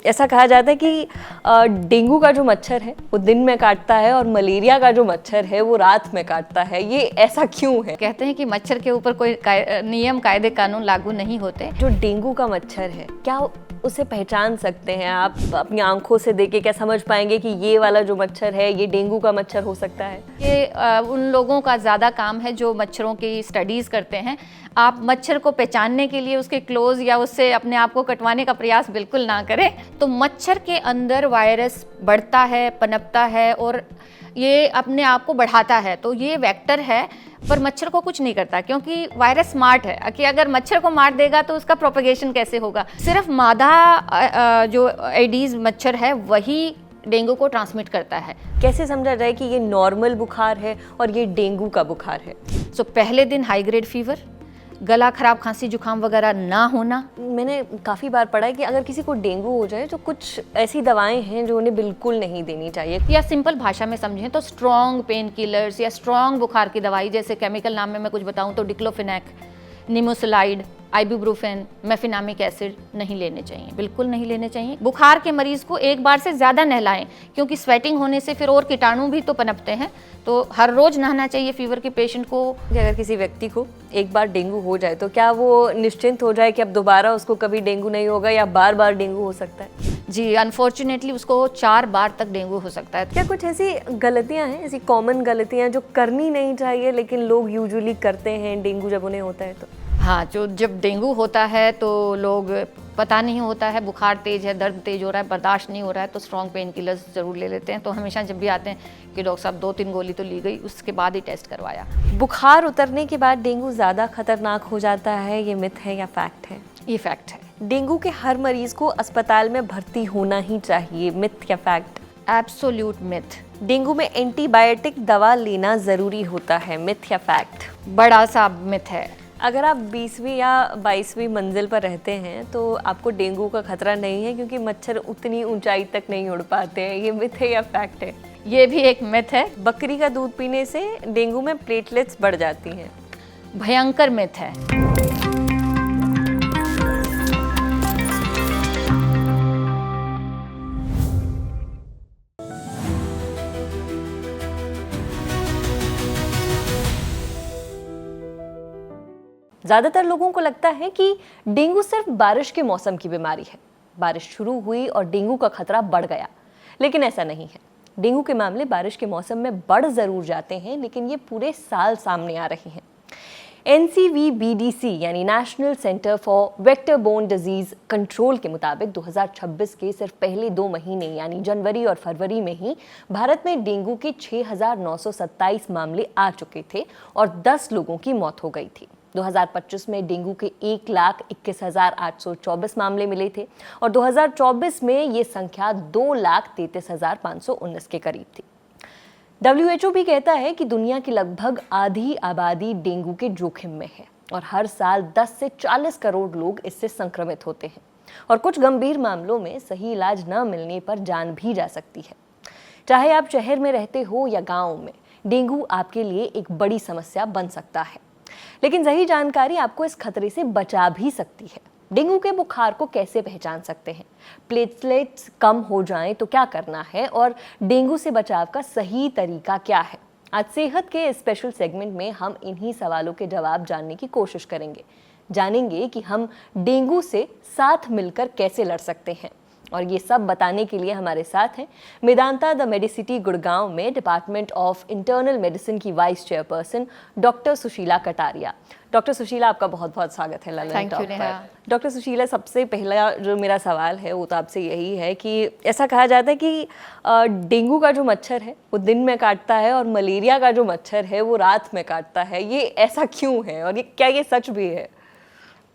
ऐसा कहा जाता है कि डेंगू का जो मच्छर है वो दिन में काटता है और मलेरिया का जो मच्छर है वो रात में काटता है। ये ऐसा क्यों है? कहते हैं कि मच्छर के ऊपर कोई नियम कायदे कानून लागू नहीं होते। जो डेंगू का मच्छर है क्या उसे पहचान सकते हैं? आप अपनी आंखों से देख के क्या समझ पाएंगे कि ये वाला जो मच्छर है ये डेंगू का मच्छर हो सकता है? ये उन लोगों का ज़्यादा काम है जो मच्छरों की स्टडीज़ करते हैं। आप मच्छर को पहचानने के लिए उसके क्लोज या उससे अपने आप को कटवाने का प्रयास बिल्कुल ना करें। तो मच्छर के अंदर वायरस बढ़ता है, पनपता है और ये अपने आप को बढ़ाता है। तो ये वेक्टर है पर मच्छर को कुछ नहीं करता, क्योंकि वायरस स्मार्ट है कि अगर मच्छर को मार देगा तो उसका प्रोपेगेशन कैसे होगा। सिर्फ मादा जो एडीज मच्छर है वही डेंगू को ट्रांसमिट करता है। कैसे समझा जाए कि ये नॉर्मल बुखार है और ये डेंगू का बुखार है? सो पहले दिन हाई ग्रेड फीवर, गला खराब, खांसी जुकाम वगैरह ना होना। मैंने काफ़ी बार पढ़ा है कि अगर किसी को डेंगू हो जाए तो कुछ ऐसी दवाएं हैं जो उन्हें बिल्कुल नहीं देनी चाहिए। या सिंपल भाषा में समझें तो स्ट्रॉन्ग पेन किलर्स या स्ट्रॉन्ग बुखार की दवाई, जैसे केमिकल नाम में मैं कुछ बताऊं तो डिक्लोफिनेक, निमोसिलाइड, आइबुप्रोफेन, मेफिनामिक एसिड नहीं लेने चाहिए, बिल्कुल नहीं लेने चाहिए। बुखार के मरीज को एक बार से ज़्यादा नहलाएं, क्योंकि स्वेटिंग होने से फिर और कीटाणु भी तो पनपते हैं। तो हर रोज़ नहाना चाहिए फीवर के पेशेंट को। अगर किसी व्यक्ति को एक बार डेंगू हो जाए तो क्या वो निश्चिंत हो जाए कि अब दोबारा उसको कभी डेंगू नहीं होगा, या बार बार डेंगू हो सकता है? जी, अनफॉर्चुनेटली उसको 4 बार तक डेंगू हो सकता है। क्या कुछ ऐसी गलतियां हैं, ऐसी कॉमन गलतियां जो करनी नहीं चाहिए लेकिन लोग यूजुअली करते हैं डेंगू जब उन्हें होता है तो? हाँ, जो जब डेंगू होता है तो लोग, पता नहीं होता है, बुखार तेज है, दर्द तेज हो रहा है, बर्दाश्त नहीं हो रहा है तो स्ट्रॉन्ग पेन किलर्स ज़रूर ले लेते हैं। तो हमेशा जब भी आते हैं कि डॉक्टर साहब 2-3 गोली तो ली गई, उसके बाद ही टेस्ट करवाया। बुखार उतरने के बाद डेंगू ज़्यादा खतरनाक हो जाता है, ये मिथ है या फैक्ट है? ये फैक्ट है। डेंगू के हर मरीज को अस्पताल में भर्ती होना ही चाहिए, मिथ या फैक्ट? Absolute myth. डेंगू में एंटीबायोटिक दवा लेना ज़रूरी होता है, मिथ या फैक्ट? बड़ा सा मिथ है। अगर आप 20वीं या 22वीं मंजिल पर रहते हैं तो आपको डेंगू का खतरा नहीं है, क्योंकि मच्छर उतनी ऊंचाई तक नहीं उड़ पाते हैं। ये मिथ है या फैक्ट है? ये भी एक मिथ है। बकरी का दूध पीने से डेंगू में प्लेटलेट्स बढ़ जाती हैं। भयंकर मिथ है। ज़्यादातर लोगों को लगता है कि डेंगू सिर्फ बारिश के मौसम की बीमारी है। बारिश शुरू हुई और डेंगू का खतरा बढ़ गया, लेकिन ऐसा नहीं है। डेंगू के मामले बारिश के मौसम में बढ़ ज़रूर जाते हैं, लेकिन ये पूरे साल सामने आ रहे हैं। NCVBDC यानी national centre for vector borne disease control के मुताबिक 2026 के सिर्फ पहले 2 महीने यानी जनवरी और फरवरी में ही भारत में डेंगू के 6,927 मामले आ चुके थे और 10 लोगों की मौत हो गई थी। 2025 में डेंगू के 1,21,824 मामले मिले थे और 2024 में ये संख्या 2,33,519 के करीब थी। WHO भी कहता है कि दुनिया की लगभग आधी आबादी डेंगू के जोखिम में है और हर साल 10 से 40 करोड़ लोग इससे संक्रमित होते हैं और कुछ गंभीर मामलों में सही इलाज न मिलने पर जान भी जा सकती है। चाहे आप शहर में रहते हो या गांव में, डेंगू आपके लिए एक बड़ी समस्या बन सकता है, लेकिन सही जानकारी आपको इस खतरे से बचा भी सकती है। डेंगू के बुखार को कैसे पहचान सकते हैं? प्लेटलेट्स कम हो जाएं तो क्या करना है और डेंगू से बचाव का सही तरीका क्या है? आज सेहत के स्पेशल सेगमेंट में हम इन्हीं सवालों के जवाब जानने की कोशिश करेंगे। जानेंगे कि हम डेंगू से साथ मिलकर कैसे लड़ सकते हैं, और ये सब बताने के लिए हमारे साथ हैं मेदांता द मेडिसिटी गुड़गांव में डिपार्टमेंट ऑफ इंटरनल मेडिसिन की vice chairperson doctor Sushila Kataria. Doctor Sushila, आपका बहुत बहुत स्वागत है ललन टॉक पर। डॉक्टर सुशीला, सबसे पहला जो मेरा सवाल है वो तो आपसे यही है कि ऐसा कहा जाता है कि डेंगू का जो मच्छर है वो दिन में काटता है और मलेरिया का जो मच्छर है वो रात में काटता है। ये ऐसा क्यों है और क्या ये सच भी है?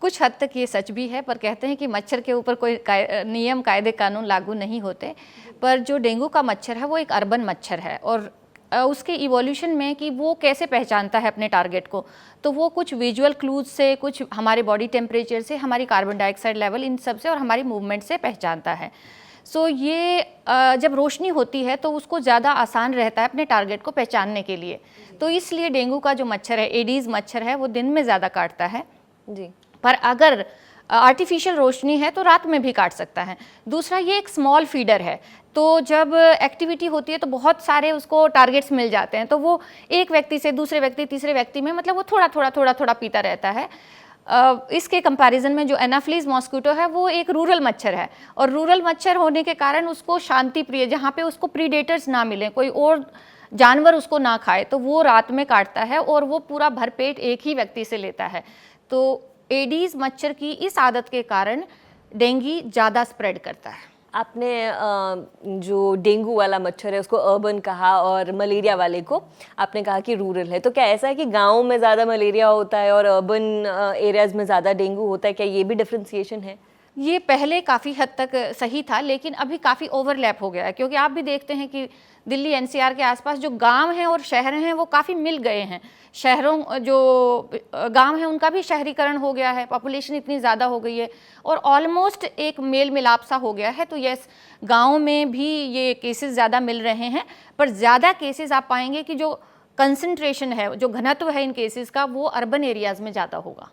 कुछ हद तक ये सच भी है, पर कहते हैं कि मच्छर के ऊपर कोई नियम कायदे कानून लागू नहीं होते। पर जो डेंगू का मच्छर है वो एक अर्बन मच्छर है और उसके इवोल्यूशन में कि वो कैसे पहचानता है अपने टारगेट को, तो वो कुछ विजुअल क्लूज से, कुछ हमारे बॉडी टेम्परेचर से, हमारी कार्बन डाइऑक्साइड लेवल, इन सब से और हमारी मूवमेंट से पहचानता है। सो ये जब रोशनी होती है तो उसको ज़्यादा आसान रहता है अपने टारगेट को पहचानने के लिए। तो इसलिए डेंगू का जो मच्छर है, एडीज़ मच्छर है, वो दिन में ज़्यादा काटता है जी। पर अगर आर्टिफिशियल रोशनी है तो रात में भी काट सकता है। दूसरा, ये एक स्मॉल फीडर है, तो जब एक्टिविटी होती है तो बहुत सारे उसको टारगेट्स मिल जाते हैं, तो वो एक व्यक्ति से दूसरे व्यक्ति तीसरे व्यक्ति में मतलब वो थोड़ा पीता रहता है। इसके कंपैरिजन में जो एनाफ्लीज मॉस्किटो है वो एक रूरल मच्छर है, और रूरल मच्छर होने के कारण उसको शांति प्रिय, जहाँ पे उसको प्रीडेटर्स ना मिले, कोई और जानवर उसको ना खाए, तो वो रात में काटता है और वो पूरा भरपेट एक ही व्यक्ति से लेता है। तो एडीज मच्छर की इस आदत के कारण डेंगू ज़्यादा स्प्रेड करता है। आपने जो डेंगू वाला मच्छर है उसको अर्बन कहा और मलेरिया वाले को आपने कहा कि रूरल है, तो क्या ऐसा है कि गांव में ज़्यादा मलेरिया होता है और अर्बन एरियाज़ में ज़्यादा डेंगू होता है? क्या ये भी डिफ्रेंसिएशन है? ये पहले काफ़ी हद तक सही था, लेकिन अभी काफ़ी ओवरलैप हो गया है, क्योंकि आप भी देखते हैं कि दिल्ली एनसीआर के आसपास जो गांव हैं और शहर हैं वो काफ़ी मिल गए हैं। शहरों जो गांव हैं उनका भी शहरीकरण हो गया है, पॉपुलेशन इतनी ज़्यादा हो गई है और ऑलमोस्ट एक मेल मिलाप सा हो गया है। तो यस, गाँव में भी ये केसेस ज़्यादा मिल रहे हैं, पर ज़्यादा केसेस आप पाएंगे कि जो कंसंट्रेशन है, जो घनत्व है इन केसेस का, वो अर्बन एरियाज़ में ज़्यादा होगा।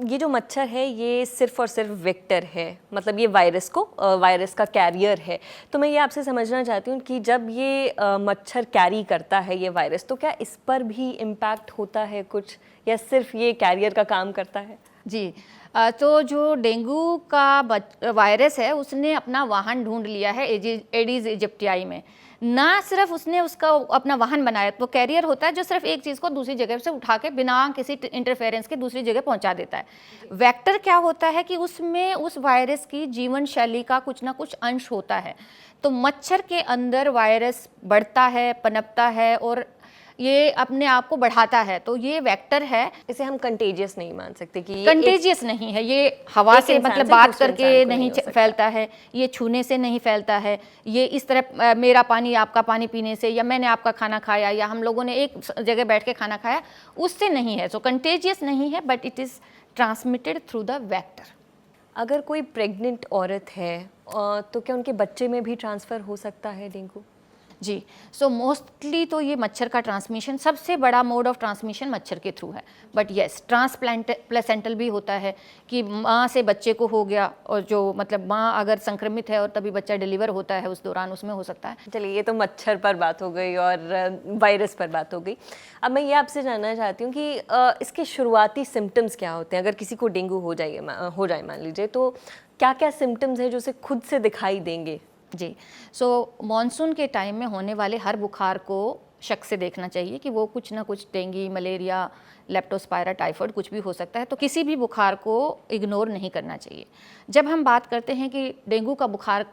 ये जो मच्छर है ये सिर्फ और सिर्फ वेक्टर है, मतलब ये वायरस का कैरियर है। तो मैं ये आपसे समझना चाहती हूँ कि जब ये मच्छर कैरी करता है ये वायरस, तो क्या इस पर भी इम्पैक्ट होता है कुछ, या सिर्फ ये कैरियर का काम करता है? जी, तो जो डेंगू का वायरस है उसने अपना वाहन ढूंढ लिया है एडीज इजिप्टियाई में। ना सिर्फ उसने उसका अपना वाहन बनाया, तो कैरियर होता है जो सिर्फ एक चीज़ को दूसरी जगह से उठा के बिना किसी इंटरफेरेंस के दूसरी जगह पहुंचा देता है। वेक्टर क्या होता है कि उसमें उस वायरस की जीवन शैली का कुछ ना कुछ अंश होता है। तो मच्छर के अंदर वायरस बढ़ता है, पनपता है और ये अपने आप को बढ़ाता है, तो ये वेक्टर है। इसे हम कंटेजियस नहीं मान सकते कि कंटेजियस नहीं है, ये हवा से मतलब बात करके नहीं फैलता है, ये छूने से नहीं फैलता है, ये इस तरह मेरा पानी आपका पानी पीने से, या मैंने आपका खाना खाया, या हम लोगों ने एक जगह बैठ के खाना खाया, उससे नहीं है। सो कंटेजियस नहीं है, but it is transmitted through the vector. अगर कोई प्रेग्नेंट औरत है तो क्या उनके बच्चे में भी ट्रांसफ़र हो सकता है डेंगू? जी, सो मोस्टली तो ये मच्छर का ट्रांसमिशन, सबसे बड़ा मोड ऑफ ट्रांसमिशन मच्छर के थ्रू है। बट येस, प्लेसेंटल भी होता है कि माँ से बच्चे को हो गया, और जो मतलब माँ अगर संक्रमित है और तभी बच्चा डिलीवर होता है उस दौरान उसमें हो सकता है। चलिए, ये तो मच्छर पर बात हो गई और वायरस पर बात हो गई। अब मैं ये आपसे जानना चाहती हूँ कि इसके शुरुआती सिम्टम्स क्या होते हैं? अगर किसी को डेंगू हो जाए मान लीजिए, तो क्या क्या सिम्टम्स हैं जो उसे खुद से दिखाई देंगे? जी, सो मॉनसून के टाइम में होने वाले हर बुखार को शक से देखना चाहिए कि वो कुछ ना कुछ डेंगू, मलेरिया, लेप्टोस्पायरा, टाइफाइड कुछ भी हो सकता है, तो किसी भी बुखार को इग्नोर नहीं करना चाहिए। जब हम बात करते हैं कि डेंगू का बुखार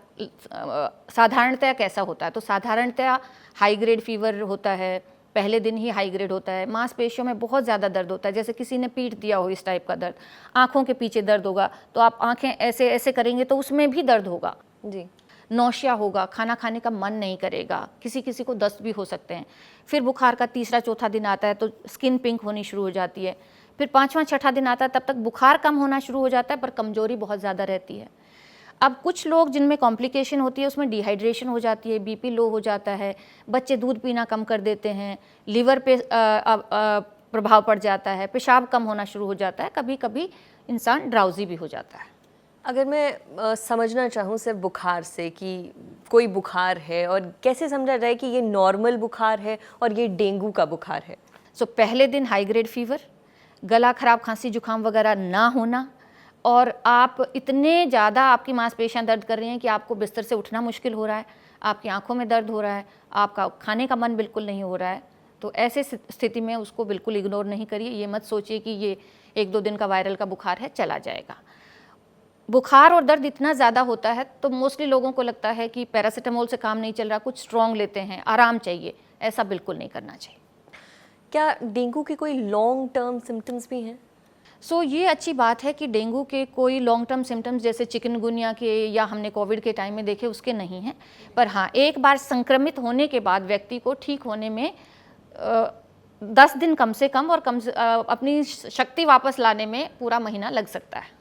साधारणतया कैसा होता है, तो साधारणतया हाई ग्रेड फीवर होता है, पहले दिन ही हाई ग्रेड होता है, मांसपेशियों में बहुत ज़्यादा दर्द होता है, जैसे किसी ने पीट दिया हो इस टाइप का दर्द, आँखों के पीछे दर्द होगा, तो आप आँखें ऐसे ऐसे करेंगे तो उसमें भी दर्द होगा। जी, नौशिया होगा, खाना खाने का मन नहीं करेगा, किसी किसी को दस्त भी हो सकते हैं। फिर बुखार का तीसरा चौथा दिन आता है तो स्किन पिंक होनी शुरू हो जाती है। फिर पाँचवां छठा दिन आता है, तब तक बुखार कम होना शुरू हो जाता है, पर कमजोरी बहुत ज़्यादा रहती है। अब कुछ लोग जिनमें कॉम्प्लिकेशन होती है उसमें डिहाइड्रेशन हो जाती है, बीपी लो हो जाता है, बच्चे दूध पीना कम कर देते हैं, लिवर पे प्रभाव पड़ जाता है, पेशाब कम होना शुरू हो जाता है, कभी कभी इंसान ड्राउजी भी हो जाता है। अगर मैं समझना चाहूँ सिर्फ बुखार से कि कोई बुखार है, और कैसे समझा जाए कि ये नॉर्मल बुखार है और ये डेंगू का बुखार है? सो पहले दिन हाई ग्रेड फीवर, गला खराब, खांसी जुकाम वगैरह ना होना, और आप इतने ज़्यादा आपकी मांसपेशियाँ दर्द कर रही हैं कि आपको बिस्तर से उठना मुश्किल हो रहा है, आपकी आंखों में दर्द हो रहा है, आपका खाने का मन बिल्कुल नहीं हो रहा है, तो ऐसे स्थिति में उसको बिल्कुल इग्नोर नहीं करिए। ये मत सोचिए कि ये 1-2 दिन का वायरल का बुखार है, चला जाएगा। बुखार और दर्द इतना ज़्यादा होता है तो मोस्टली लोगों को लगता है कि पैरासीटामोल से काम नहीं चल रहा, कुछ स्ट्रॉन्ग लेते हैं, आराम चाहिए। ऐसा बिल्कुल नहीं करना चाहिए। क्या डेंगू के कोई लॉन्ग टर्म सिम्टम्स भी हैं? सो ये अच्छी बात है कि डेंगू के कोई लॉन्ग टर्म सिम्टम्स जैसे चिकनगुनिया के या हमने कोविड के टाइम में देखे उसके नहीं हैं, पर हाँ, एक बार संक्रमित होने के बाद व्यक्ति को ठीक होने में 10 दिन कम से कम और अपनी शक्ति वापस लाने में पूरा महीना लग सकता है।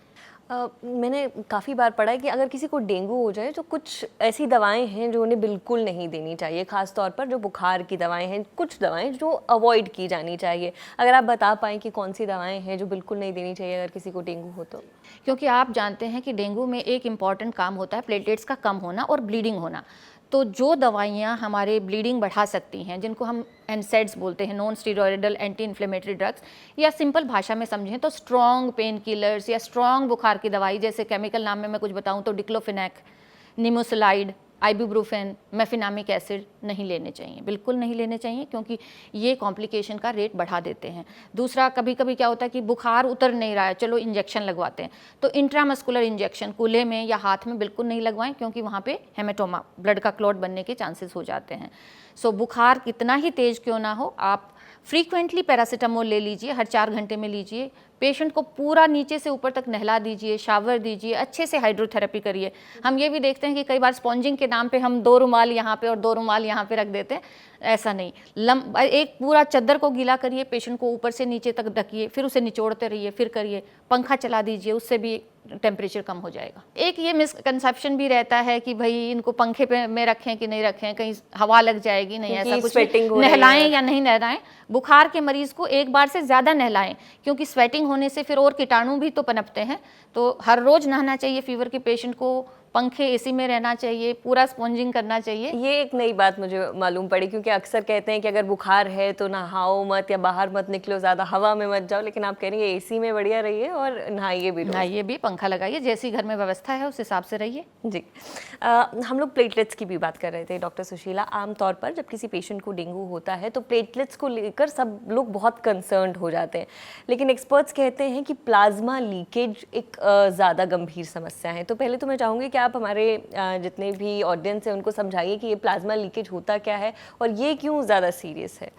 मैंने काफ़ी बार पढ़ा है कि अगर किसी को डेंगू हो जाए तो कुछ ऐसी दवाएं हैं जो उन्हें बिल्कुल नहीं देनी चाहिए, ख़ास तौर पर जो बुखार की दवाएं हैं, कुछ दवाएं जो अवॉइड की जानी चाहिए। अगर आप बता पाएँ कि कौन सी दवाएं हैं जो बिल्कुल नहीं देनी चाहिए अगर किसी को डेंगू हो तो? क्योंकि आप जानते हैं कि डेंगू में एक इम्पॉर्टेंट काम होता है प्लेटलेट्स का कम होना और ब्लीडिंग होना। तो जो दवाइयाँ हमारे ब्लीडिंग बढ़ा सकती हैं, जिनको हम एनसेड्स बोलते हैं, non steroidal anti inflammatory drugs, या सिंपल भाषा में समझें तो स्ट्रॉन्ग पेन किलर्स या स्ट्रॉन्ग बुखार की दवाई, जैसे केमिकल नाम में मैं कुछ बताऊं तो डिक्लोफिनेक, निमोसिलाइड, आइबुप्रोफेन, मेफिनामिक एसिड नहीं लेने चाहिए, बिल्कुल नहीं लेने चाहिए, क्योंकि ये कॉम्प्लिकेशन का रेट बढ़ा देते हैं। दूसरा, कभी कभी क्या होता है कि बुखार उतर नहीं रहा है, चलो इंजेक्शन लगवाते हैं, तो इंट्रामस्कुलर इंजेक्शन कूल्हे में या हाथ में बिल्कुल नहीं लगवाएं, क्योंकि वहाँ पे हेमेटोमा, ब्लड का क्लॉट बनने के चांसेस हो जाते हैं। सो बुखार कितना ही तेज क्यों ना हो, आप फ्रीक्वेंटली पैरासीटामोल ले लीजिए, हर 4 घंटे में लीजिए। पेशेंट को पूरा नीचे से ऊपर तक नहला दीजिए, शावर दीजिए, अच्छे से हाइड्रोथेरेपी करिए। हम ये भी देखते हैं कि कई बार स्पॉन्जिंग के नाम पे हम 2 रुमाल यहाँ पे और 2 रुमाल यहाँ पे रख देते हैं, ऐसा नहीं। एक पूरा चद्दर को गीला करिए, पेशेंट को ऊपर से नीचे तक ढकिए, फिर उसे निचोड़ते रहिए, फिर करिए, पंखा चला दीजिए, उससे भी टेम्परेचर कम हो जाएगा। एक ये मिसकंसेप्शन भी रहता है कि भाई इनको पंखे पे में रखें कि नहीं रखें, कहीं हवा लग जाएगी, नहीं, ऐसा कुछ नहीं। नहलाएं या नहीं नहलाएं, बुखार के मरीज को एक बार से ज़्यादा नहलाएं, क्योंकि स्वेटिंग होने से फिर और कीटाणु भी तो पनपते हैं। तो हर रोज़ नहाना चाहिए फीवर के पेशेंट को, पंखे एसी में रहना चाहिए, पूरा स्पॉन्जिंग करना चाहिए। ये एक नई बात मुझे मालूम पड़ी, क्योंकि अक्सर कहते हैं कि अगर बुखार है तो नहाओ मत या बाहर मत निकलो, ज़्यादा हवा में मत जाओ, लेकिन आप कह रही है एसी में बढ़िया रहिए और नहाइए भी, नहाइए भी, पंखा लगाइए, जैसी घर में व्यवस्था है उस हिसाब से रहिए। जी। हम लोग प्लेटलेट्स की भी बात कर रहे थे डॉक्टर सुशीला। आमतौर पर जब किसी पेशेंट को डेंगू होता है तो प्लेटलेट्स को लेकर सब लोग बहुत कंसर्न्ड हो जाते हैं, लेकिन एक्सपर्ट्स कहते हैं कि प्लाज्मा लीकेज एक ज़्यादा गंभीर समस्या है। तो पहले तो मैं चाहूँगी कि आप हमारे जितने भी ऑडियंस हैं उनको समझाइए कि ये प्लाज्मा लीकेज होता क्या है और ये क्यों ज़्यादा सीरियस है।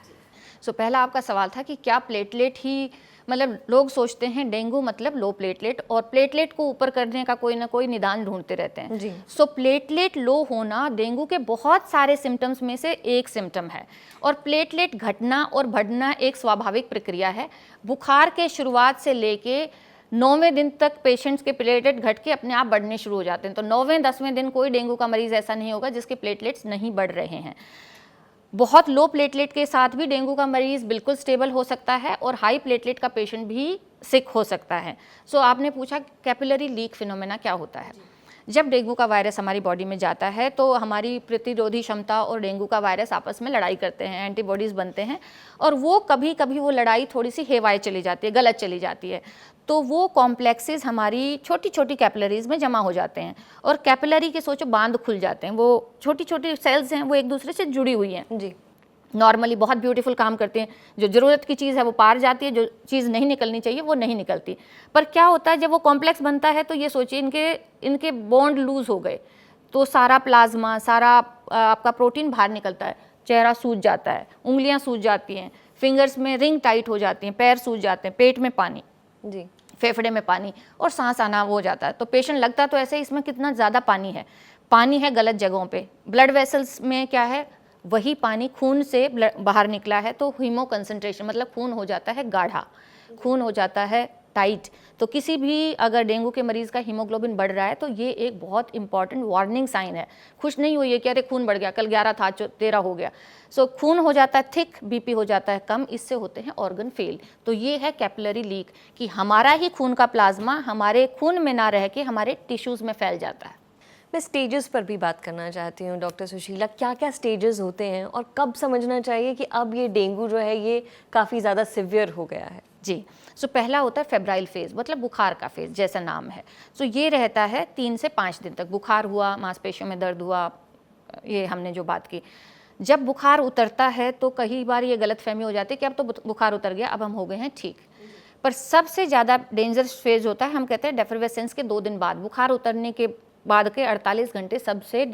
पहला आपका सवाल था कि क्या प्लेटलेट ही, मतलब लोग सोचते हैं डेंगू मतलब लो प्लेटलेट, और प्लेटलेट को ऊपर करने का कोई ना कोई निदान ढूंढते रहते हैं जी। प्लेटलेट लो होना डेंगू के बहुत सारे सिम्टम्स में से एक सिम्टम है, और प्लेटलेट घटना और बढ़ना एक स्वाभाविक प्रक्रिया है। बुखार के शुरुआत से लेके 9वें दिन तक पेशेंट्स के प्लेटलेट घट के अपने आप बढ़ने शुरू हो जाते हैं। तो 9वें 10वें दिन कोई डेंगू का मरीज ऐसा नहीं होगा जिसके प्लेटलेट्स नहीं बढ़ रहे हैं। बहुत लो प्लेटलेट के साथ भी डेंगू का मरीज बिल्कुल स्टेबल हो सकता है, और हाई प्लेटलेट का पेशेंट भी सिक हो सकता है। आपने पूछा कैपिलरी लीक फिनोमेना क्या होता है। जब डेंगू का वायरस हमारी बॉडी में जाता है तो हमारी प्रतिरोधी क्षमता और डेंगू का वायरस आपस में लड़ाई करते हैं, एंटीबॉडीज़ बनते हैं, और वो कभी कभी वो लड़ाई थोड़ी सी हेवाए चली जाती है, गलत चली जाती है, तो वो कॉम्प्लेक्सेस हमारी छोटी छोटी कैपिलरीज में जमा हो जाते हैं, और कैपिलरी के सोचो बांध खुल जाते हैं, वो छोटी छोटी सेल्स हैं, वो एक दूसरे से जुड़ी हुई हैं जी। नॉर्मली बहुत ब्यूटीफुल काम करते हैं, जो ज़रूरत की चीज़ है वो पार जाती है, जो चीज़ नहीं निकलनी चाहिए वो नहीं निकलती। पर क्या होता है जब वो कॉम्प्लेक्स बनता है तो ये सोचिए इनके बॉन्ड लूज हो गए तो सारा प्लाज्मा, सारा आपका प्रोटीन बाहर निकलता है, चेहरा सूज जाता है, उंगलियां सूज जाती हैं, फिंगर्स में रिंग टाइट हो जाती हैं, पैर सूज जाते हैं, पेट में पानी जी, फेफड़े में पानी, और सांस आना हो जाता है। तो पेशेंट लगता तो ऐसे इसमें कितना ज़्यादा पानी है गलत जगहों पे। ब्लड वेसल्स में क्या है, वही पानी खून से बाहर निकला है, तो हीमो कंसंट्रेशन मतलब खून हो जाता है गाढ़ा, खून हो जाता है टाइट। तो किसी भी अगर डेंगू के मरीज़ का हीमोग्लोबिन बढ़ रहा है तो ये एक बहुत इंपॉर्टेंट वार्निंग साइन है। खुश नहीं हुई है कि अरे खून बढ़ गया, कल 11 था 13 हो गया। खून हो जाता है थिक, बीपी हो जाता है कम, इससे होते हैं ऑर्गन फेल। तो ये है कैपिलरी लीक, कि हमारा ही खून का प्लाज्मा हमारे खून में ना रह के हमारे टिश्यूज़ में फैल जाता है। मैं स्टेजेस पर भी बात करना चाहती हूँ डॉक्टर सुशीला, क्या क्या स्टेजेस होते हैं और कब समझना चाहिए कि अब ये डेंगू जो है ये काफ़ी ज़्यादा सिवियर हो गया है। जी, पहला होता है फेब्राइल फेज़, मतलब बुखार का फेज़, जैसा नाम है। ये रहता है 3 से 5 दिन तक। बुखार हुआ, मांसपेशियों में दर्द हुआ, ये हमने जो बात की। जब बुखार उतरता है तो कई बार ये गलतफहमी हो जाती है कि अब तो बुखार उतर गया, अब हम हो गए हैं ठीक। पर सबसे ज़्यादा डेंजरस फेज़ होता है, हम कहते हैं डेफरवेसेंस के 2 दिन बाद। बुखार उतरने के बाद के 48 घंटे सबसे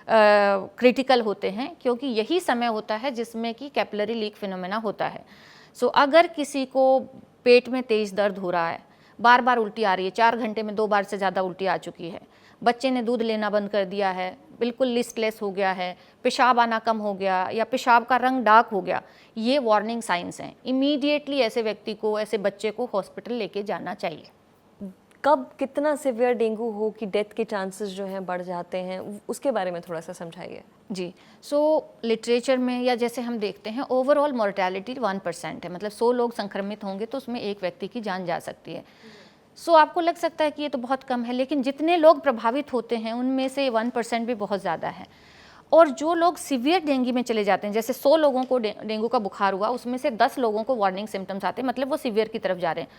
क्रिटिकल होते हैं, क्योंकि यही समय होता है जिसमें कि कैपिलरी लीक फिनोमेना होता है। अगर किसी को पेट में तेज़ दर्द हो रहा है, बार बार उल्टी आ रही है, 4 घंटे में 2 बार से ज़्यादा उल्टी आ चुकी है, बच्चे ने दूध लेना बंद कर दिया है, बिल्कुल लिस्टलेस हो गया है, पेशाब आना कम हो गया या पेशाब का रंग डार्क हो गया, ये वार्निंग साइंस हैं। इमीडिएटली ऐसे व्यक्ति को, ऐसे बच्चे को हॉस्पिटल लेके जाना चाहिए। कब कितना सिवियर डेंगू हो कि डेथ के चांसेस जो हैं बढ़ जाते हैं, उसके बारे में थोड़ा सा समझाइए। जी, लिटरेचर में या जैसे हम देखते हैं ओवरऑल मोर्टेलिटी 1% है, मतलब 100 लोग संक्रमित होंगे तो उसमें एक व्यक्ति की जान जा सकती है। आपको लग सकता है कि ये तो बहुत कम है, लेकिन जितने लोग प्रभावित होते हैं उनमें से 1% भी बहुत ज़्यादा है। और जो लोग सीवियर डेंगू में चले जाते हैं, जैसे 100 लोगों को डेंगू का बुखार हुआ, उसमें से 10 लोगों को वार्निंग सिम्टम्स आते हैं, मतलब वो सीवियर की तरफ जा रहे हैं।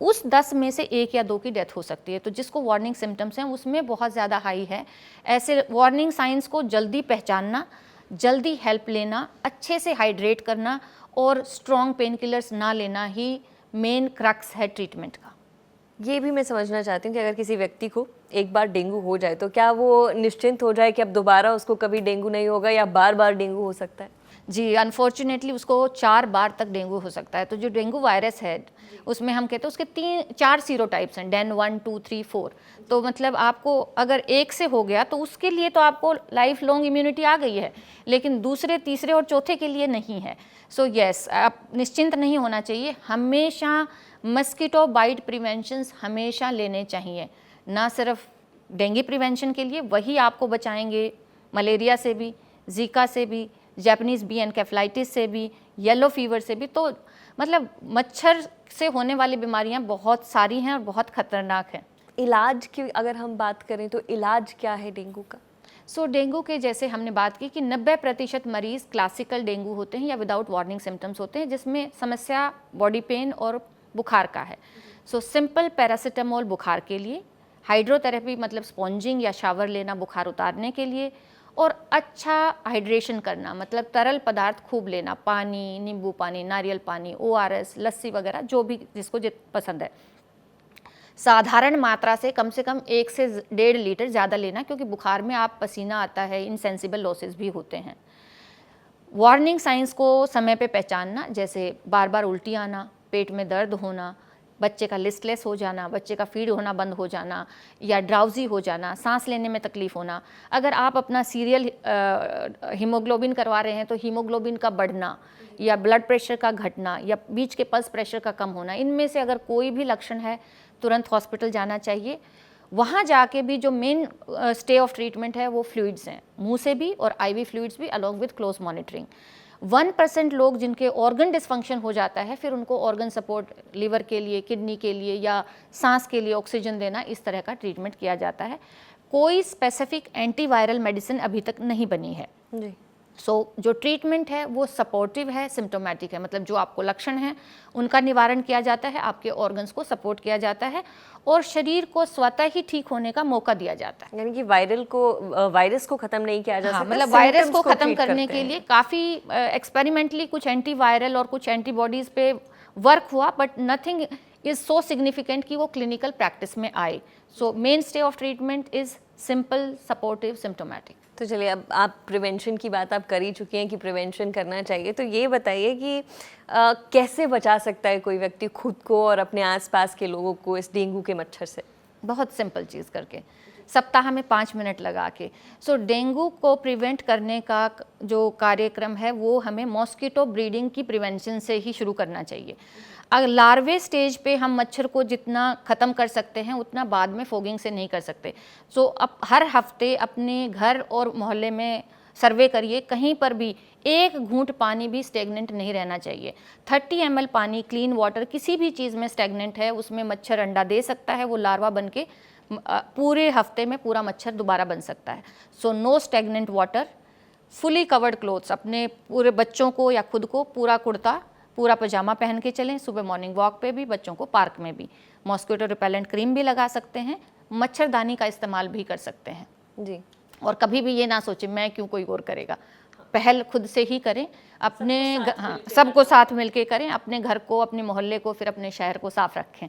उस 10 में से 1 या 2 की डेथ हो सकती है। तो जिसको वार्निंग सिम्टम्स हैं उसमें बहुत ज़्यादा हाई है। ऐसे वार्निंग साइंस को जल्दी पहचानना, जल्दी हेल्प लेना, अच्छे से हाइड्रेट करना और स्ट्रॉन्ग पेन किलर्स ना लेना ही मेन क्रक्स है ट्रीटमेंट का। ये भी मैं समझना चाहती हूँ कि अगर किसी व्यक्ति को एक बार डेंगू हो जाए तो क्या वो निश्चिंत हो जाए कि अब दोबारा उसको कभी डेंगू नहीं होगा, या बार बार डेंगू हो सकता है? जी, अनफॉर्चुनेटली उसको 4 बार तक डेंगू हो सकता है। तो जो डेंगू वायरस है उसमें हम कहते हैं उसके 4 सीरोटाइप्स हैं, डेन 1, 2, 3, 4। तो मतलब आपको अगर एक से हो गया तो उसके लिए तो आपको लाइफ लॉन्ग इम्यूनिटी आ गई है, लेकिन दूसरे, तीसरे और चौथे के लिए नहीं है। यस, आप निश्चिंत नहीं होना चाहिए। हमेशा मस्कीटो बाइट प्रिवेंशंस हमेशा लेने चाहिए, ना सिर्फ डेंगू प्रिवेंशन के लिए, वही आपको बचाएंगे मलेरिया से भी, जीका से भी, जापानीज़ बी एनकेफेलाइटिस से भी, येलो फीवर से भी। तो मतलब मच्छर से होने वाली बीमारियां बहुत सारी हैं और बहुत खतरनाक हैं। इलाज की अगर हम बात करें तो इलाज क्या है डेंगू का? डेंगू के जैसे हमने बात की कि 90% मरीज़ क्लासिकल डेंगू होते हैं या विदाउट वार्निंग सिम्टम्स होते हैं, जिसमें समस्या बॉडी पेन और बुखार का है। सिंपल पैरासीटामोल बुखार के लिए, हाइड्रोथेरेपी मतलब स्पॉन्जिंग या शावर लेना बुखार उतारने के लिए, और अच्छा हाइड्रेशन करना मतलब तरल पदार्थ खूब लेना, पानी, नींबू पानी, नारियल पानी, ORS, लस्सी वगैरह, जो भी जिसको पसंद है। साधारण मात्रा से कम 1 से 1.5 लीटर ज़्यादा लेना, क्योंकि बुखार में आप पसीना आता है, इनसेंसिबल लॉसेस भी होते हैं। वार्निंग साइंस को समय पे पहचानना, जैसे बार बार उल्टी आना, पेट में दर्द होना, बच्चे का लिस्टलेस हो जाना, बच्चे का फीड होना बंद हो जाना, या ड्राउजी हो जाना, सांस लेने में तकलीफ होना। अगर आप अपना सीरियल हीमोग्लोबिन करवा रहे हैं तो हीमोग्लोबिन का बढ़ना या ब्लड प्रेशर का घटना या बीच के पल्स प्रेशर का कम होना, इनमें से अगर कोई भी लक्षण है तुरंत हॉस्पिटल जाना चाहिए। वहाँ जाके भी जो मेन स्टे ऑफ ट्रीटमेंट है वो फ्लूइड्स हैं, मुंह से भी और IV फ्लूइड्स भी, अलॉन्ग विथ क्लोज मॉनिटरिंग। 1% लोग जिनके ऑर्गन डिस्फंक्शन हो जाता है, फिर उनको ऑर्गन सपोर्ट, लिवर के लिए, किडनी के लिए या सांस के लिए ऑक्सीजन देना, इस तरह का ट्रीटमेंट किया जाता है। कोई स्पेसिफिक एंटीवायरल मेडिसिन अभी तक नहीं बनी है जी। जो ट्रीटमेंट है वो सपोर्टिव है, सिम्टोमेटिक है, मतलब जो आपको लक्षण हैं उनका निवारण किया जाता है, आपके ऑर्गन्स को सपोर्ट किया जाता है और शरीर को स्वतः ही ठीक होने का मौका दिया जाता है। यानी कि वायरस को खत्म नहीं किया जा सकता, मतलब वायरस को खत्म करने के लिए काफ़ी एक्सपेरिमेंटली कुछ एंटीवायरल और कुछ एंटीबॉडीज पे वर्क हुआ, but nothing is so significant कि वो क्लिनिकल प्रैक्टिस में आए। Main stay of treatment is simple, supportive, symptomatic. तो चलिए, अब आप प्रिवेंशन की बात आप कर ही चुके हैं कि प्रिवेंशन करना चाहिए, तो ये बताइए कि कैसे बचा सकता है कोई व्यक्ति खुद को और अपने आसपास के लोगों को इस डेंगू के मच्छर से? बहुत सिंपल चीज़ करके, सप्ताह में 5 मिनट लगा के। डेंगू को प्रिवेंट करने का जो कार्यक्रम है वो हमें मॉस्किटो ब्रीडिंग की प्रिवेंशन से ही शुरू करना चाहिए। अगर लार्वे स्टेज पे हम मच्छर को जितना ख़त्म कर सकते हैं उतना बाद में फोगिंग से नहीं कर सकते। अब हर हफ्ते अपने घर और मोहल्ले में सर्वे करिए, कहीं पर भी एक घूंट पानी भी स्टेगनेंट नहीं रहना चाहिए। 30 ml पानी, क्लीन वाटर, किसी भी चीज़ में स्टेगनेंट है उसमें मच्छर अंडा दे सकता है, वो लार्वा बन के पूरे हफ्ते में पूरा मच्छर दोबारा बन सकता है। No stagnant water, fully covered clothes, अपने पूरे बच्चों को या खुद को पूरा कुर्ता, पूरा पजामा पहन के चलें, सुबह मॉर्निंग वॉक पे भी, बच्चों को पार्क में भी। मॉस्किटो रिपेलेंट क्रीम भी लगा सकते हैं, मच्छरदानी का इस्तेमाल भी कर सकते हैं जी। और कभी भी ये ना सोचें मैं क्यों, कोई और करेगा, पहल खुद से ही करें, अपने सबको साथ मिलके करें, अपने घर को, अपने मोहल्ले को, फिर अपने शहर को साफ रखें।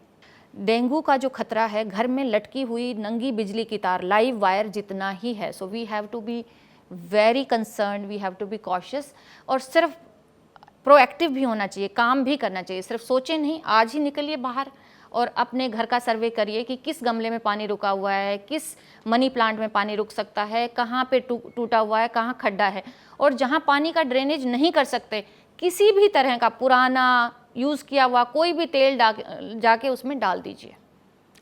डेंगू का जो खतरा है घर में लटकी हुई नंगी बिजली की तार, लाइव वायर जितना ही है। We have to be very concern, we have to be cautious, और सिर्फ प्रोएक्टिव भी होना चाहिए, काम भी करना चाहिए, सिर्फ सोचें नहीं। आज ही निकलिए बाहर और अपने घर का सर्वे करिए कि किस गमले में पानी रुका हुआ है, किस मनी प्लांट में पानी रुक सकता है, कहाँ पे टूटा हुआ है, कहाँ खड्डा है, और जहाँ पानी का ड्रेनेज नहीं कर सकते, किसी भी तरह का पुराना यूज़ किया हुआ कोई भी तेल जाके उसमें डाल दीजिए।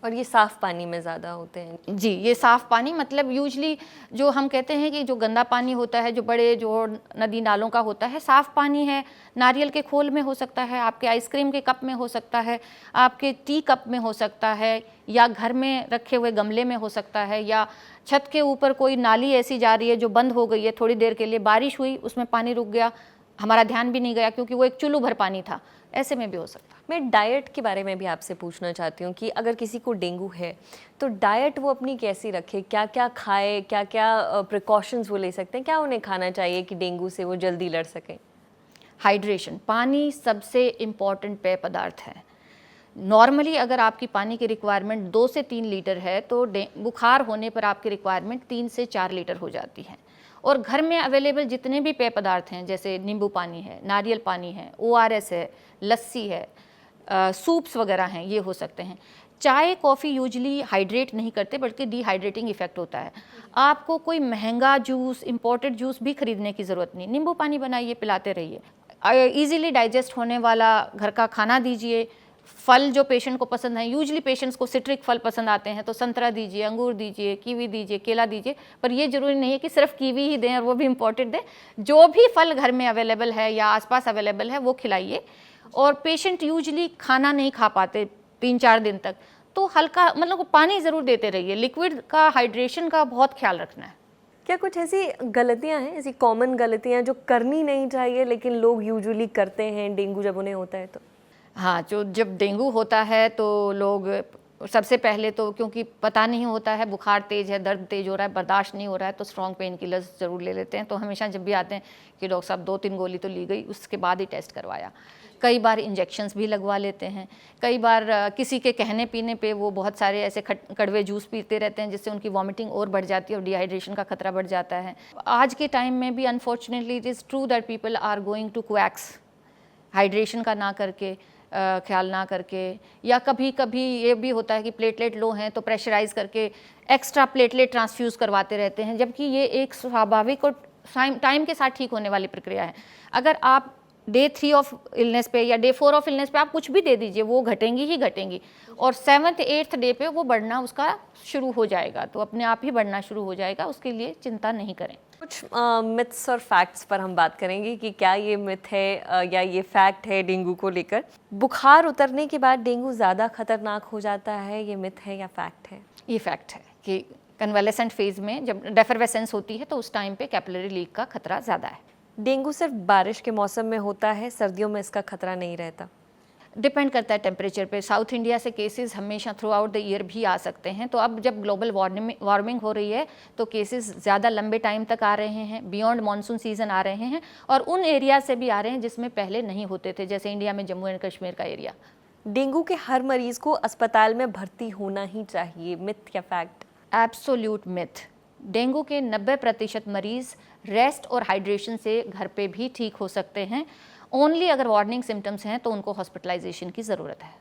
और ये साफ पानी में ज़्यादा होते हैं? जी, ये साफ़ पानी मतलब यूजली जो हम कहते हैं कि जो गंदा पानी होता है, जो बड़े जो नदी नालों का होता है, साफ़ पानी है, नारियल के खोल में हो सकता है, आपके आइसक्रीम के कप में हो सकता है, आपके टी कप में हो सकता है, या घर में रखे हुए गमले में हो सकता है, या छत के ऊपर कोई नाली ऐसी जा रही है जो बंद हो गई है थोड़ी देर के लिए, बारिश हुई उसमें पानी रुक गया, हमारा ध्यान भी नहीं गया क्योंकि वो एक चुल्लू भर पानी था, ऐसे में भी हो सकता है। मैं डाइट के बारे में भी आपसे पूछना चाहती हूँ कि अगर किसी को डेंगू है तो डाइट वो अपनी कैसी रखे, क्या क्या खाए, क्या क्या प्रिकॉशंस वो ले सकते हैं, क्या उन्हें खाना चाहिए कि डेंगू से वो जल्दी लड़ सकें? हाइड्रेशन, पानी सबसे इम्पॉर्टेंट पेय पदार्थ है। नॉर्मली अगर आपकी पानी की रिक्वायरमेंट 2 से 3 लीटर है तो बुखार होने पर आपकी रिक्वायरमेंट 3 से 4 लीटर हो जाती है। और घर में अवेलेबल जितने भी पेय पदार्थ हैं, जैसे नींबू पानी है, नारियल पानी है, ORS है, लस्सी है, सूप्स वगैरह हैं, ये हो सकते हैं। चाय कॉफ़ी यूजली हाइड्रेट नहीं करते बल्कि डिहाइड्रेटिंग इफेक्ट होता है। आपको कोई महंगा जूस, इंपोर्टेड जूस भी खरीदने की ज़रूरत नहीं, नींबू पानी बनाइए, पिलाते रहिए। ईजिली डाइजेस्ट होने वाला घर का खाना दीजिए। फल जो पेशेंट को पसंद है, यूजली पेशेंट्स को सिट्रिक फल पसंद आते हैं, तो संतरा दीजिए, अंगूर दीजिए, कीवी दीजिए, केला दीजिए, पर ये जरूरी नहीं है कि सिर्फ कीवी ही दें और वो भी इम्पोर्टेंट दें। जो भी फल घर में अवेलेबल है या आसपास अवेलेबल है वो खिलाइए। और पेशेंट यूजली खाना नहीं खा पाते 3-4 दिन तक, तो हल्का मतलब पानी ज़रूर देते रहिए। लिक्विड का, हाइड्रेशन का बहुत ख्याल रखना है। क्या कुछ ऐसी गलतियां हैं, ऐसी कॉमन गलतियां जो करनी नहीं चाहिए लेकिन लोग यूजुअली करते हैं डेंगू जब उन्हें होता है तो? हाँ, जो जब डेंगू होता है तो लोग सबसे पहले तो, क्योंकि पता नहीं होता है, बुखार तेज़ है, दर्द तेज़ हो रहा है, बर्दाश्त नहीं हो रहा है, तो स्ट्रॉन्ग पेन किलर्स ज़रूर ले लेते हैं। तो हमेशा जब भी आते हैं कि डॉक्टर साहब 2-3 गोली तो ली गई, उसके बाद ही टेस्ट करवाया। कई बार इंजेक्शंस भी लगवा लेते हैं। कई बार किसी के कहने पीने पे वो बहुत सारे ऐसे कड़वे जूस पीते रहते हैं जिससे उनकी वॉमिटिंग और बढ़ जाती है और डिहाइड्रेशन का खतरा बढ़ जाता है। आज के टाइम में भी unfortunately it is true that people are going to quacks, hydration का ना करके, ख्याल ना करके, या कभी कभी ये भी होता है कि प्लेटलेट लो हैं तो प्रेशराइज करके एक्स्ट्रा प्लेटलेट ट्रांसफ्यूज़ करवाते रहते हैं, जबकि ये एक स्वाभाविक और टाइम के साथ ठीक होने वाली प्रक्रिया है। अगर आप डे 3 ऑफ इलनेस पे या डे 4 ऑफ इलनेस पे आप कुछ भी दे दीजिए, वो घटेंगी ही घटेंगी, और 7th 8th डे पे वो बढ़ना उसका शुरू हो जाएगा, तो अपने आप ही बढ़ना शुरू हो जाएगा, उसके लिए चिंता नहीं करें। कुछ मिथ्स और फैक्ट्स पर हम बात करेंगे कि क्या ये मिथ है या ये फैक्ट है डेंगू को लेकर। बुखार उतरने के बाद डेंगू ज़्यादा खतरनाक हो जाता है, ये मिथ है या फैक्ट है? ये फैक्ट है कि कन्वालेसेंट फेज में जब डेफरवेसेंस होती है तो उस टाइम पे कैपिलरी लीक का खतरा ज़्यादा है। डेंगू सिर्फ बारिश के मौसम में होता है, सर्दियों में इसका खतरा नहीं रहता? डिपेंड करता है टेम्परेचर पे। साउथ इंडिया से केसेस हमेशा थ्रू आउट द ईयर भी आ सकते हैं, तो अब जब ग्लोबल वार्मिंग हो रही है तो केसेस ज़्यादा लंबे टाइम तक आ रहे हैं, बियॉन्ड मानसून सीजन आ रहे हैं, और उन एरिया से भी आ रहे हैं जिसमें पहले नहीं होते थे, जैसे इंडिया में जम्मू एंड कश्मीर का एरिया। डेंगू के हर मरीज को अस्पताल में भर्ती होना ही चाहिए, मिथ या फैक्ट? Absolute myth. डेंगू के 90% मरीज रेस्ट और हाइड्रेशन से घर पे भी ठीक हो सकते हैं। ओनली अगर वार्निंग सिम्टम्स हैं तो उनको हॉस्पिटलाइजेशन की ज़रूरत है।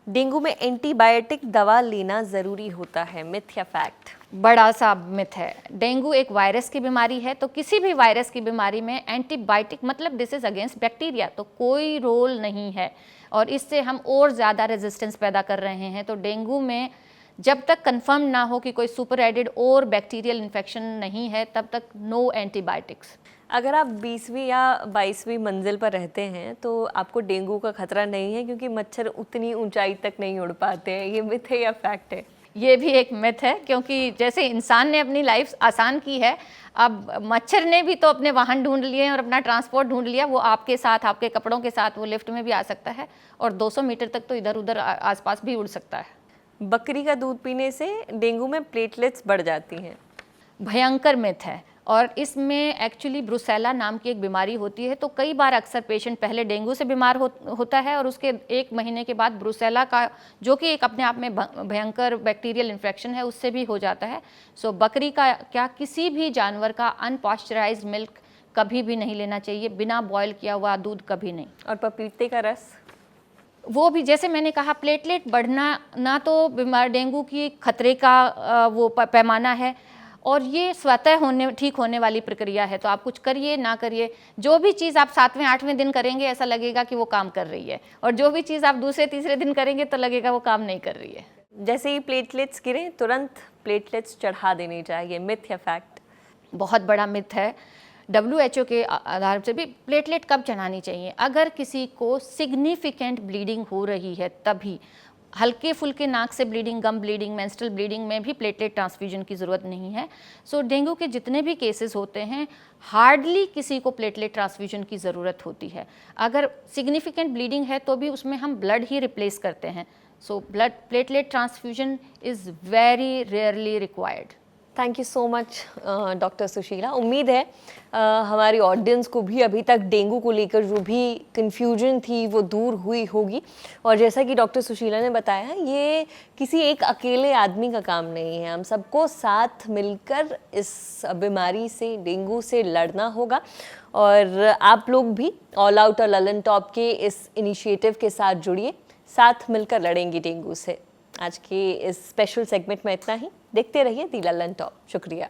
डेंगू में एंटीबायोटिक दवा लेना ज़रूरी होता है, मिथ या फैक्ट? बड़ा सा मिथ है। डेंगू एक वायरस की बीमारी है, तो किसी भी वायरस की बीमारी में एंटीबायोटिक मतलब दिस इज़ अगेंस्ट बैक्टीरिया, तो कोई रोल नहीं है, और इससे हम और ज़्यादा रेजिस्टेंस पैदा कर रहे हैं। तो डेंगू में जब तक कंफर्म ना हो कि कोई सुपर एडेड और बैक्टीरियल इन्फेक्शन नहीं है, तब तक नो एंटीबायोटिक्स। अगर आप 20वीं या 22वीं मंजिल पर रहते हैं तो आपको डेंगू का खतरा नहीं है क्योंकि मच्छर उतनी ऊंचाई तक नहीं उड़ पाते हैं, ये मिथ है या फैक्ट है? ये भी एक मिथ है, क्योंकि जैसे इंसान ने अपनी लाइफ आसान की है, अब मच्छर ने भी तो अपने वाहन ढूंढ लिए और अपना ट्रांसपोर्ट ढूंढ लिया। वो आपके साथ, आपके कपड़ों के साथ वो लिफ्ट में भी आ सकता है और 200 मीटर तक तो इधर उधर आसपास भी उड़ सकता है। बकरी का दूध पीने से डेंगू में प्लेटलेट्स बढ़ जाती हैं। भयंकर मिथ है, और इसमें एक्चुअली ब्रुसेला नाम की एक बीमारी होती है, तो कई बार अक्सर पेशेंट पहले डेंगू से बीमार होता है और उसके 1 महीने के बाद ब्रुसेला का, जो कि एक अपने आप में भयंकर बैक्टीरियल इन्फेक्शन है, उससे भी हो जाता है। सो बकरी का क्या, किसी भी जानवर का अनपॉस्चराइज्ड मिल्क कभी भी नहीं लेना चाहिए, बिना बॉयल किया हुआ दूध कभी नहीं। और पपीते का रस? वो भी जैसे मैंने कहा, प्लेटलेट बढ़ना ना तो बीमार डेंगू की खतरे का वो पैमाना है, और ये स्वतः ठीक होने वाली प्रक्रिया है। तो आप कुछ करिए ना करिए, जो भी चीज़ आप 7वें 8वें दिन करेंगे ऐसा लगेगा कि वो काम कर रही है, और जो भी चीज़ आप दूसरे तीसरे दिन करेंगे तो लगेगा वो काम नहीं कर रही है। जैसे ही प्लेटलेट्स गिरे तुरंत प्लेटलेट्स चढ़ा देने चाहिए, मिथ या फैक्ट? बहुत बड़ा मिथ है। WHO के आधार से भी प्लेटलेट कब चढ़ानी चाहिए? अगर किसी को सिग्निफिकेंट ब्लीडिंग हो रही है तभी। हल्के फुल्के नाक से ब्लीडिंग, गम ब्लीडिंग, मेंस्ट्रुअल ब्लीडिंग में भी प्लेटलेट ट्रांसफ्यूजन की ज़रूरत नहीं है। सो डेंगू के जितने भी केसेस होते हैं हार्डली किसी को प्लेटलेट ट्रांसफ्यूजन की ज़रूरत होती है। अगर सिग्निफिकेंट ब्लीडिंग है तो भी उसमें हम ब्लड ही रिप्लेस करते हैं। So blood platelet transfusion is very rarely required. Thank you so much doctor Sushila. उम्मीद है हमारी ऑडियंस को भी अभी तक डेंगू को लेकर जो भी कन्फ्यूजन थी वो दूर हुई होगी। और जैसा कि डॉक्टर सुशीला ने बताया, ये किसी एक अकेले आदमी का काम नहीं है, हम सबको साथ मिलकर इस बीमारी से, डेंगू से लड़ना होगा। और आप लोग भी ऑल आउट और ललन टॉप के इस इनिशिएटिव के साथ जुड़िए, साथ मिलकर लड़ेंगे डेंगू से। आज के इस स्पेशल सेगमेंट में इतना ही। देखते रहिए दी ललन टॉप। शुक्रिया।